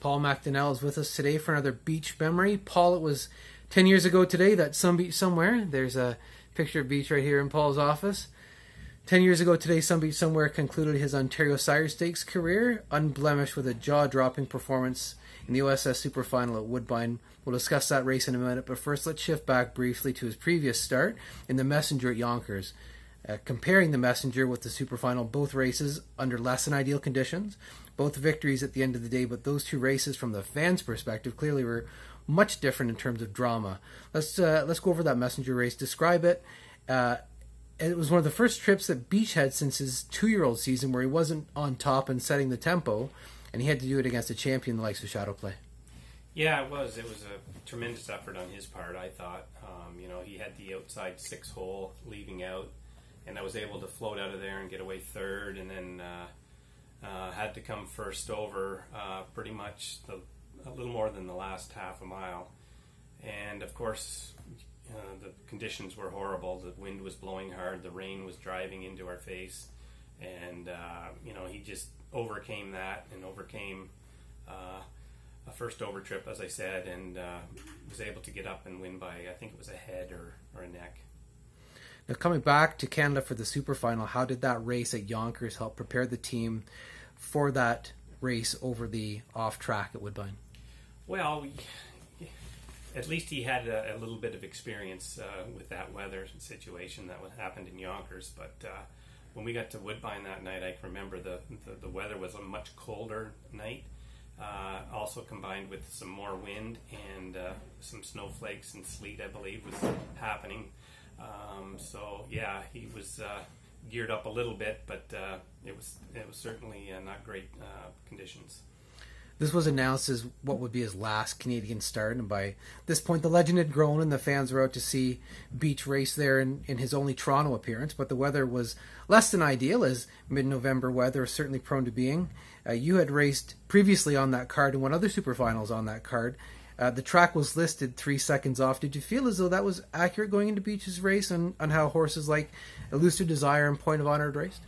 Paul McDonnell is with us today for another beach memory. Paul, it was 10 years ago today that Some Beach Somewhere, there's a picture of beach right here in Paul's office. 10 years ago today, Some Beach Somewhere concluded his Ontario Sire Stakes career, unblemished with a jaw-dropping performance in the OSS Super Final at Woodbine. We'll discuss that race in a minute, but first let's shift back briefly to his previous start in the Messenger at Yonkers. Comparing the Messenger with the Super Final, both races under less than ideal conditions, both victories at the end of the day, but those two races from the fans' perspective clearly were much different in terms of drama. Let's go over that Messenger race, describe it. It was one of the first trips that Beach had since his 2-year-old season where he wasn't on top and setting the tempo, and he had to do it against a champion the likes of Shadow Play. Yeah, it was. It was a tremendous effort on his part, I thought. He had the outside 6-hole leaving out, and I was able to float out of there and get away third, and then had to come first over pretty much a little more than the last half a mile. And of course, the conditions were horrible. The wind was blowing hard, the rain was driving into our face, and he just overcame that and overcame a first over trip, as I said, and was able to get up and win by, I think it was a head or a neck. Now, coming back to Canada for the Super Final, how did that race at Yonkers help prepare the team for that race over the off track at Woodbine? Well, at least he had a little bit of experience with that weather situation that happened in Yonkers. But when we got to Woodbine that night, I can remember the weather was a much colder night, also combined with some more wind and some snowflakes and sleet, I believe, was happening. So yeah, he was geared up a little bit, but it was certainly not great conditions. This was announced as what would be his last Canadian start, and by this point the legend had grown and the fans were out to see Beach race there in his only Toronto appearance, but the weather was less than ideal, as mid-November weather is certainly prone to being. You had raced previously on that card and won other Super Finals on that card. The track was listed 3 seconds off. Did you feel as though that was accurate going into Beach's race on how horses like Elusive Desire and Point of Honor had raced?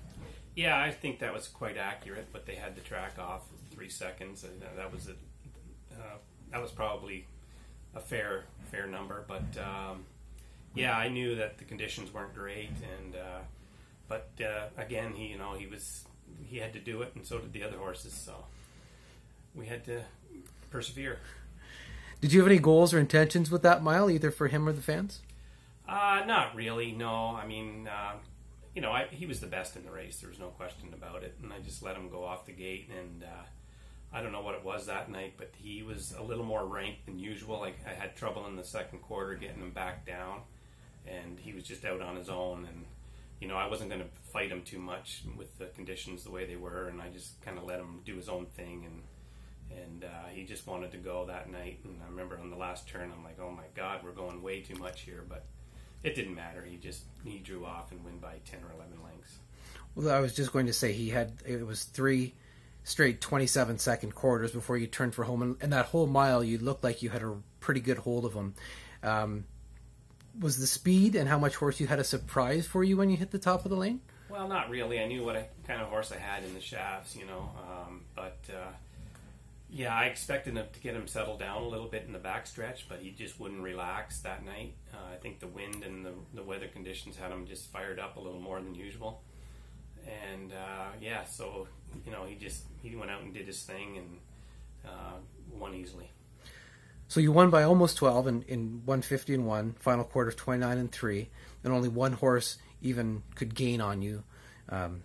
Yeah, I think that was quite accurate, but they had the track off 3 seconds, and that was probably a fair number. But yeah, I knew that the conditions weren't great, and but again, he had to do it, and so did the other horses. So we had to persevere. Did you have any goals or intentions with that mile, either for him or the fans? Not really, no. I mean, he was the best in the race. There was no question about it. And I just let him go off the gate. And I don't know what it was that night, but he was a little more ranked than usual. Like, I had trouble in the second quarter getting him back down. And he was just out on his own. And, I wasn't going to fight him too much with the conditions the way they were. And I just kind of let him do his own thing. And he just wanted to go that night. And I remember on the last turn, I'm like, oh my God, we're going way too much here. But it didn't matter. He drew off and won by 10 or 11 lengths. Well, I was just going to say it was 3 straight 27-second quarters before you turned for home. And that whole mile, you looked like you had a pretty good hold of him. Was the speed and how much horse you had a surprise for you when you hit the top of the lane? Well, not really. I knew what kind of horse I had in the shafts, but yeah, I expected to get him settled down a little bit in the backstretch, but he just wouldn't relax that night. I think the wind and the weather conditions had him just fired up a little more than usual. And yeah, so he went out and did his thing and won easily. So you won by almost 12 in 150-1, final quarter of 29-3, and only one horse even could gain on you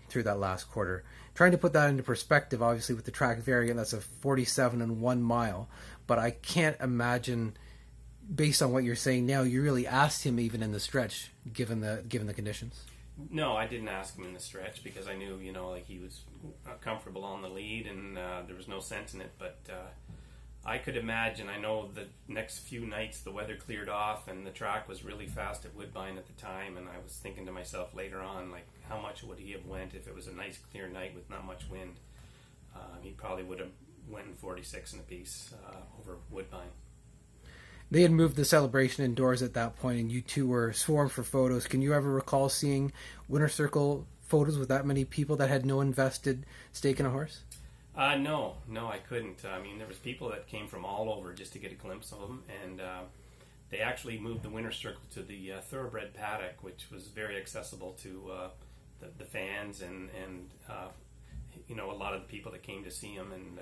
through that last quarter. Trying to put that into perspective, obviously with the track variant, that's a 47-1 mile, but I can't imagine, based on what you're saying now, you really asked him even in the stretch, given the conditions. No, I didn't ask him in the stretch because I knew, he was comfortable on the lead and there was no sense in it, but I could imagine, I know the next few nights the weather cleared off and the track was really fast at Woodbine at the time, and I was thinking to myself later on, like, how much would he have went if it was a nice clear night with not much wind? He probably would have went in 46 and a piece over Woodbine. They had moved the celebration indoors at that point, and you two were swarmed for photos. Can you ever recall seeing Winner's Circle photos with that many people that had no invested stake in a horse? No, I couldn't. I mean, there was people that came from all over just to get a glimpse of them, and they actually moved the winner's circle to the thoroughbred paddock, which was very accessible to the fans and you know, a lot of the people that came to see him, and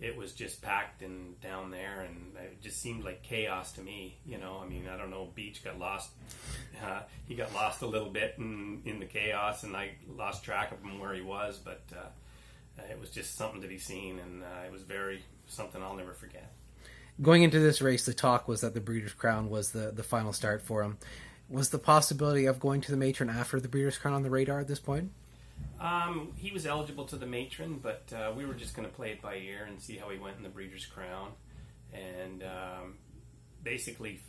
it was just packed and down there, and it just seemed like chaos to me. You know, I mean, I don't know, Beach got lost. He got lost a little bit in the chaos, and I lost track of him where he was, but it was just something to be seen, and it was something I'll never forget. Going into this race, the talk was that the Breeders' Crown was the final start for him. Was the possibility of going to the Matron after the Breeders' Crown on the radar at this point? He was eligible to the Matron, but we were just going to play it by ear and see how he went in the Breeders' Crown. And basically,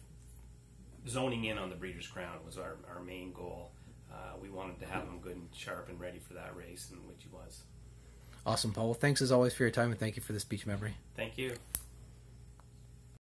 zoning in on the Breeders' Crown was our main goal. We wanted to have him good and sharp and ready for that race, and which he was. Awesome, Paul. Well, thanks as always for your time, and thank you for this beach memory. Thank you.